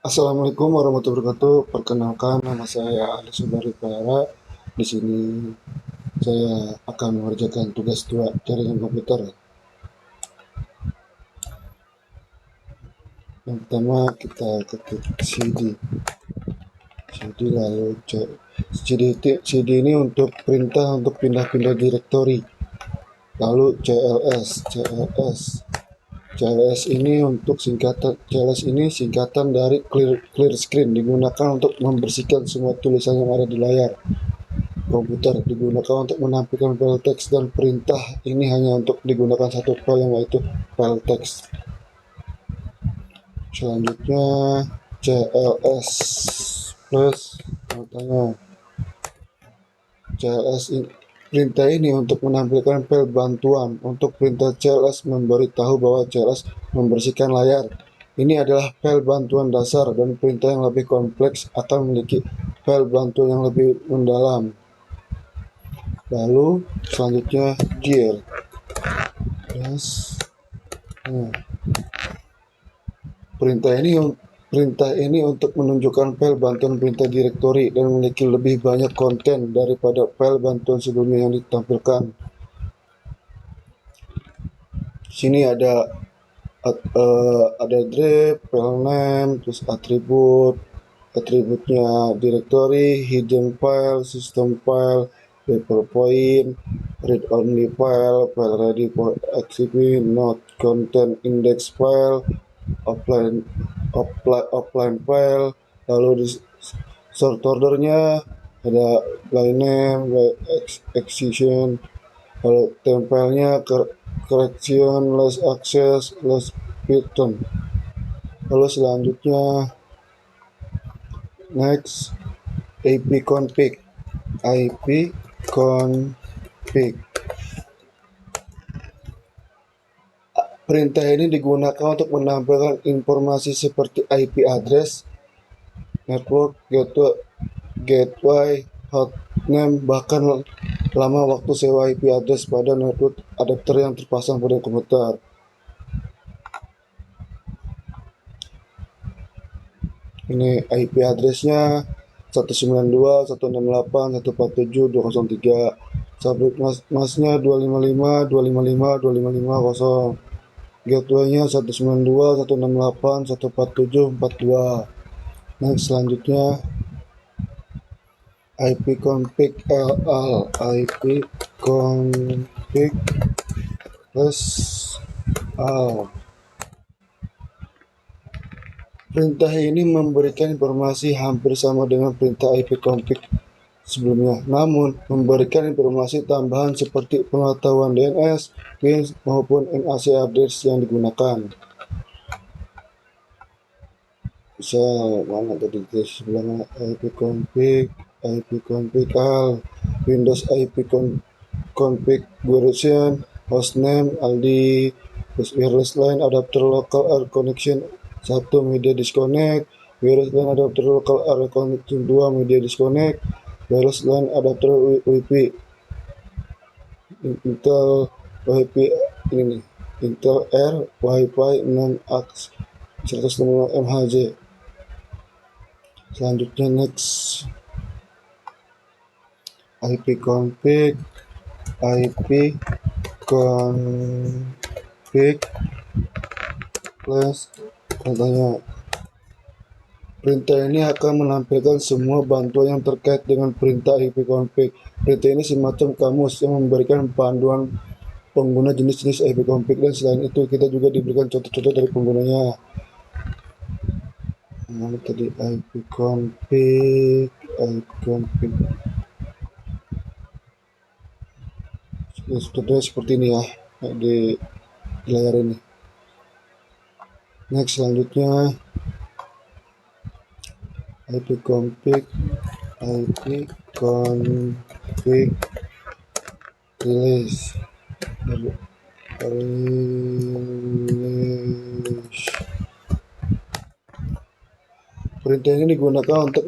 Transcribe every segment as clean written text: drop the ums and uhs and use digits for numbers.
Assalamualaikum warahmatullahi wabarakatuh. Perkenalkan, nama saya Ali Subari Pera. Di sini saya akan mengerjakan tugas 2 jaringan komputer. Yang pertama kita ketik cd lalu cd ini untuk perintah untuk pindah-pindah direktori. Lalu CLS ini untuk singkatan dari clear screen, digunakan untuk membersihkan semua tulisan yang ada di layar komputer, digunakan untuk menampilkan file teks, dan perintah ini hanya untuk digunakan satu file, yaitu file teks. Selanjutnya CLS plus katanya CLS ini, perintah ini untuk menampilkan file bantuan. Untuk perintah CLS memberitahu bahwa CLS membersihkan layar. Ini adalah file bantuan dasar, dan perintah yang lebih kompleks akan memiliki file bantuan yang lebih mendalam. Lalu selanjutnya gear. Nah, perintah ini untuk menunjukkan file bantuan perintah direktori dan memiliki lebih banyak konten daripada file bantuan sebelumnya yang ditampilkan. Sini ada drive, file name, terus atributnya directory, hidden file, system file, paper point, read only file, file ready for exhibit, not content index file, offline file. Lalu di sort ordernya ada by name, by execution, lalu tempelnya correction, last access, last return. Lalu selanjutnya next ipconfig. Perintah ini digunakan untuk menampilkan informasi seperti IP address, network, gateway, hostname, bahkan lama waktu sewa IP address pada network adapter yang terpasang pada komputer. Ini IP addressnya 192.168.147.203, subnet masnya 255.255.255.0, gateway-nya 192.168.147.42. Next, selanjutnya ipconfig plus al. Perintah ini memberikan informasi hampir sama dengan perintah ipconfig sebelumnya, namun memberikan informasi tambahan seperti pengetahuan DNS, PIN, maupun MAC address yang digunakan. Bisa mana tadi sebelumnya ipconfig al, Windows configuration, hostname Aldi, wireless LAN adapter local area connection 1 media disconnect, wireless LAN adapter local area connection 2 media disconnect, wireless LAN adapter WiFi Intel WiFi ini Intel Air WiFi 6 AX 160 MHz. Selanjutnya next ipconfig plus katanya perintah ini akan menampilkan semua bantuan yang terkait dengan perintah ipconfig. Perintah ini semacam kamus yang memberikan panduan pengguna jenis-jenis ipconfig, dan selain itu kita juga diberikan contoh-contoh dari penggunanya. Nah, tadi ipconfig sebetulnya seperti ini ya di layar ini. Next, selanjutnya ipconfig release. Perintah ini digunakan untuk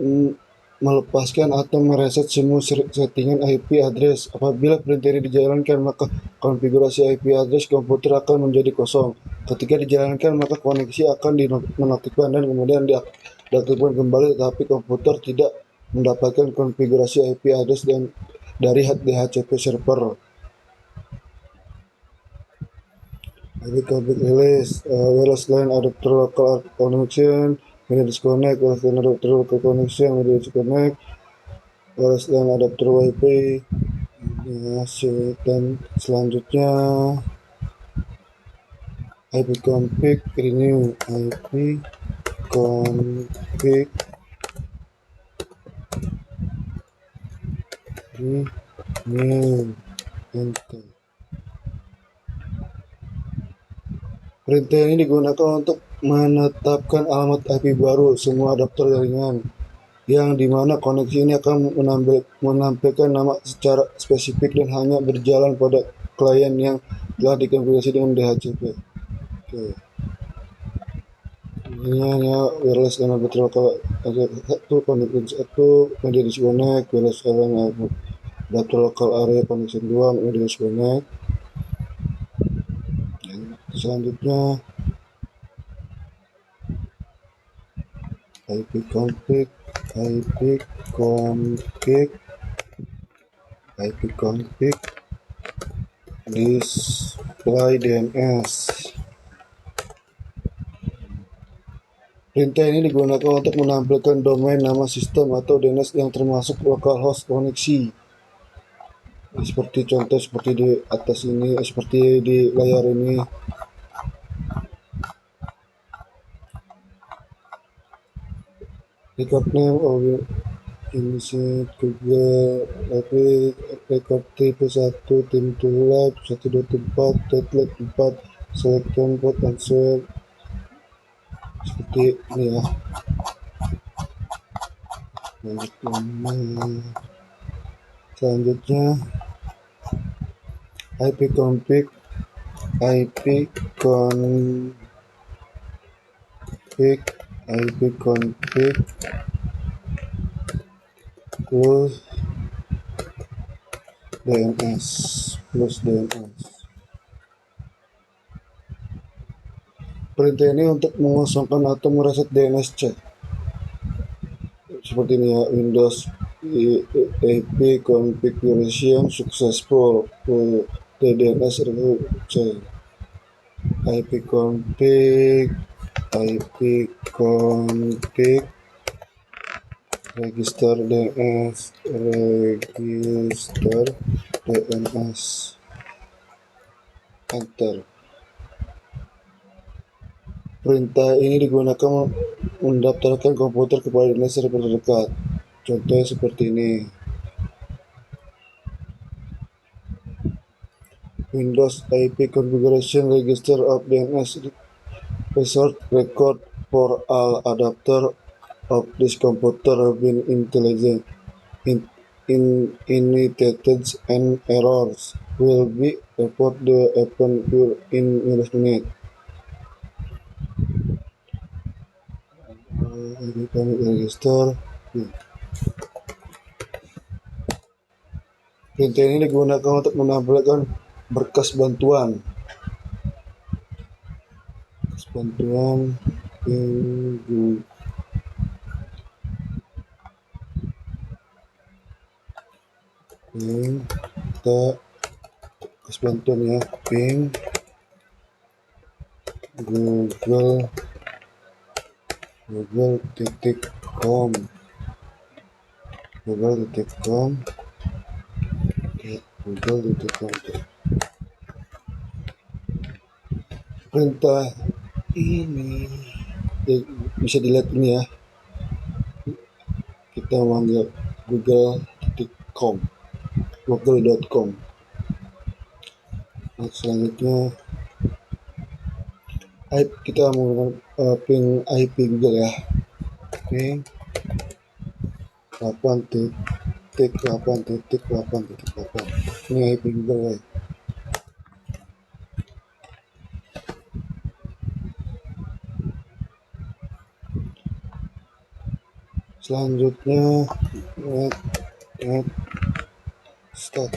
melepaskan atau mereset semua settingan IP address. Apabila perintah ini dijalankan, maka konfigurasi IP address komputer akan menjadi kosong. Ketika dijalankan, maka koneksi akan dinonaktifkan dan kemudian diaktifkan kembali tetapi komputer tidak mendapatkan konfigurasi IP address dari DHCP server. IP config release, wireless LAN adapter local connection, media disconnect, wireless LAN adapter local connection, media disconnect, wireless LAN adapter WiFi. Ya, dan selanjutnya IP config renew, IP config renew, enter. Perintah ini digunakan untuk menetapkan alamat IP baru semua adapter jaringan, yang dimana koneksi ini akan menampilkan nama secara spesifik dan hanya berjalan pada klien yang telah dikonfigurasi dengan DHCP. Oke. Ini hanya wireless dan adapter lokal satu, koneksi satu, media disconnect, wireless LAN adapter lokal area connection 2, media disconnect. Selanjutnya IP config, IP config, IP config display DNS. Perintah ini digunakan untuk menampilkan domain nama sistem atau DNS yang termasuk localhost koneksi. Seperti contoh seperti di atas ini, seperti di layar ini. Record name of initiate Google record tipe 1 tim lab 124 deadlet 4 selection port answer seperti ini ya. Selanjutnya IP config, IP config, IP config plus DNS plus DNS. Perintah ini untuk mengosongkan atau mereset DNS chat. Seperti ini ya, Windows IP configuration successful, DNS C, IP config, IP config register DNS, register DNS, enter. Perintah ini digunakan mendaftarkan komputer kepada DNS server terdekat. Contohnya seperti ini. Windows IP configuration register of DNS resort record for all adapter of this computer have been intelligent initiated and errors will be report the open in minute. Ini kami register. Perintah ini digunakan untuk menampilkan berkas bantuan. Kita berkas bantuan ya, ping google.com Perintah ini bisa dilihat ini ya, kita manggil google.com. Selanjutnya kita menggunakan ping IP Google ya, ping 8.8.8.8. Ini IP Google ya. Selanjutnya start.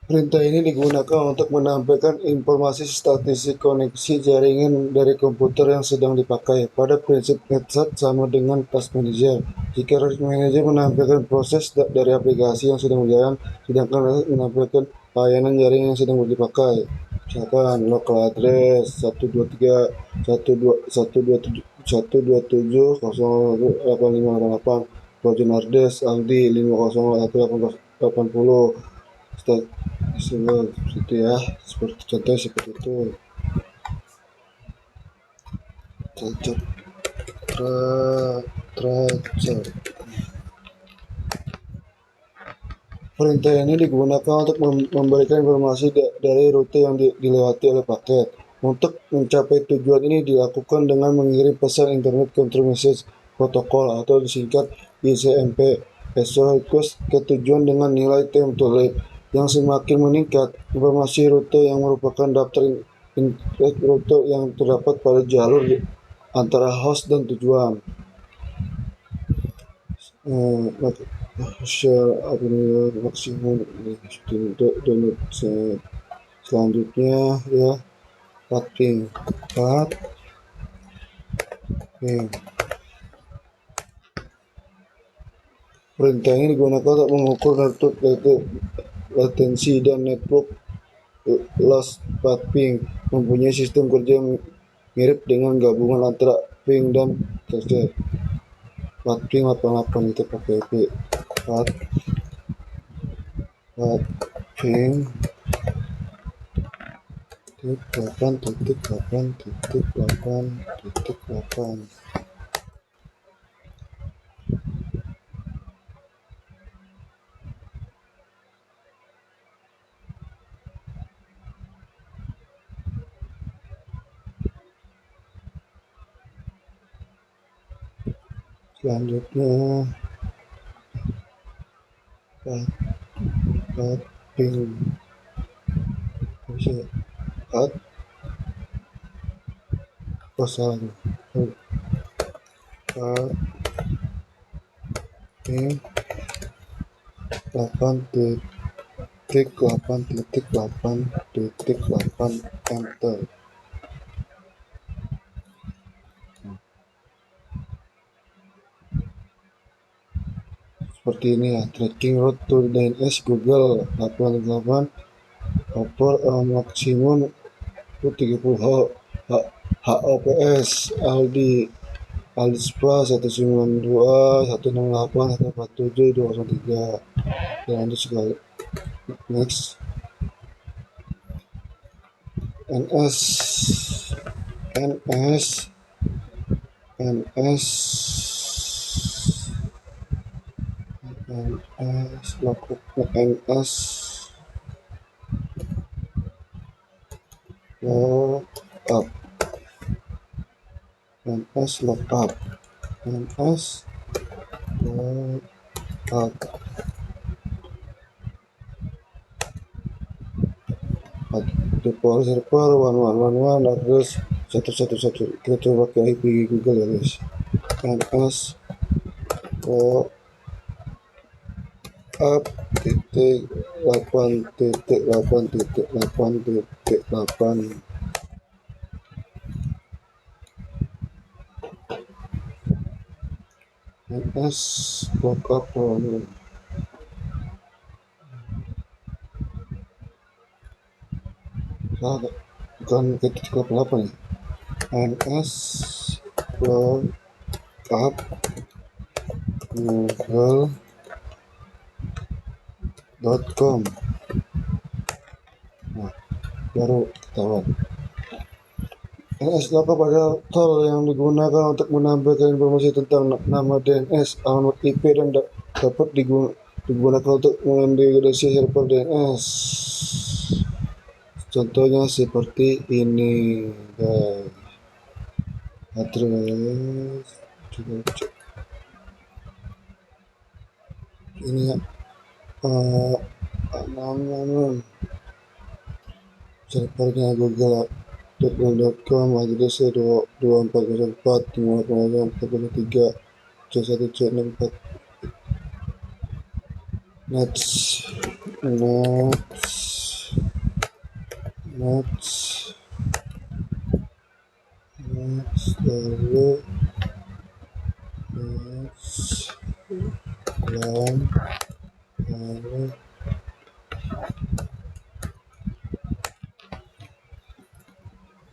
Perintah ini digunakan untuk menampilkan informasi statistik koneksi jaringan dari komputer yang sedang dipakai. Pada prinsip NetSat sama dengan Task Manager. Jika Task Manager menampilkan proses dari aplikasi yang sedang berjalan, sedangkan NetSat menampilkan layanan jaringan yang sedang dipakai. Misalkan local address 123.127.127.0.858, Roger Nardes Aldi 501.880. Seperti ya, seperti contoh seperti itu. Cocok tracer. Perintah ini digunakan untuk memberikan informasi dari rute yang dilewati oleh paket. Untuk mencapai tujuan ini dilakukan dengan mengirim pesan Internet Control Message Protocol atau disingkat ICMP request ke tujuan dengan nilai time to lead yang semakin meningkat. Informasi rute yang merupakan daftar rute yang terdapat pada jalur antara host dan tujuan. Share upload maksimum download selanjutnya ya, pathing perintah ini digunakan untuk mengukur latensi dan network loss. Pathing mempunyai sistem kerja yang mirip dengan gabungan antara ping dan cache. Pathing 88 itu pakai pathing 8.8.8.8. Selanjutnya pathing bisa pathing 8.8.8.8 enter. Seperti ini ya, tracking route to DNS Google 88 over maksimum 30 HOPS Aldi Alispa 192 168 147 203. Lanjut sekali, next. NS NS NS NS logbook NS log up NS log up NS log up default server 1111 address 111. Kita coba ke IP Google ya guys. NS log up titik 8.8.8.8. NS lookup bukan titik 88 ya. NS lookup google.com. Nah, baru ketahuan. NS lookup adalah tool yang digunakan untuk menampilkan informasi tentang nama DNS, alamat IP, dan dapat digunakan untuk mengidentifikasi server DNS. Contohnya seperti ini guys. Address juga cek ini ya, servernya google.com, addresnya 2404 5403 C1C64. Next next, lalu next, dan lalu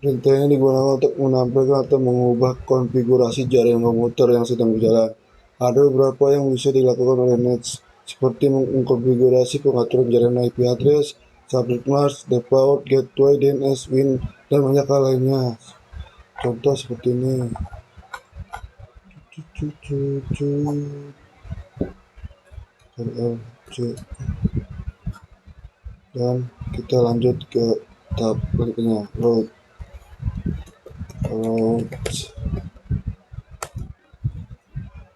perintah ini digunakan untuk menampilkan atau mengubah konfigurasi jaringan komputer yang sedang berjalan. Ada beberapa yang bisa dilakukan oleh Nets, seperti mengkonfigurasi pengaturan jaringan IP address, subnet mask, default, gateway, DNS, WIN, dan banyak hal lainnya. Contoh seperti ini. Dan kita lanjut ke tahap berikutnya, root.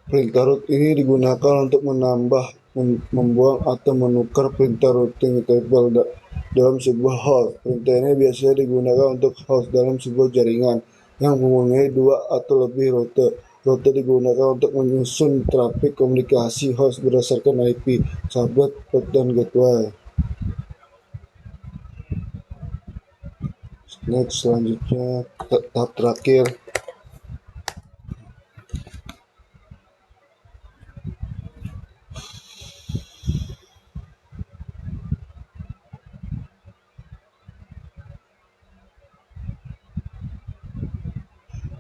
Perintah root ini digunakan untuk menambah, membuang, atau menukar perintah routing table dalam sebuah host. Perintah ini biasanya digunakan untuk host dalam sebuah jaringan yang mempunyai dua atau lebih rute. Rute digunakan untuk menyusun trafik komunikasi host berdasarkan IP, subnet, port, dan gateway. Next, selanjutnya tahap terakhir.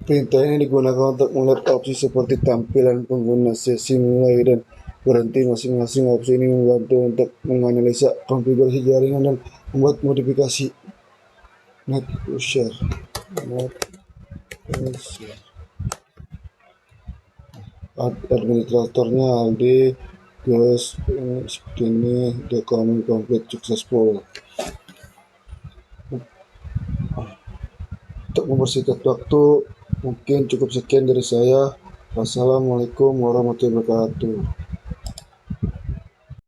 Perintah ini digunakan untuk melihat opsi seperti tampilan pengguna, sesi mulai dan berhenti. Masing-masing opsi ini membantu untuk menganalisa konfigurasi jaringan dan membuat modifikasi. Net user, administratornya Aldi, guys, seperti ini. Document complete successful. Untuk mempersingkat waktu, mungkin cukup sekian dari saya. Wassalamualaikum warahmatullahi wabarakatuh.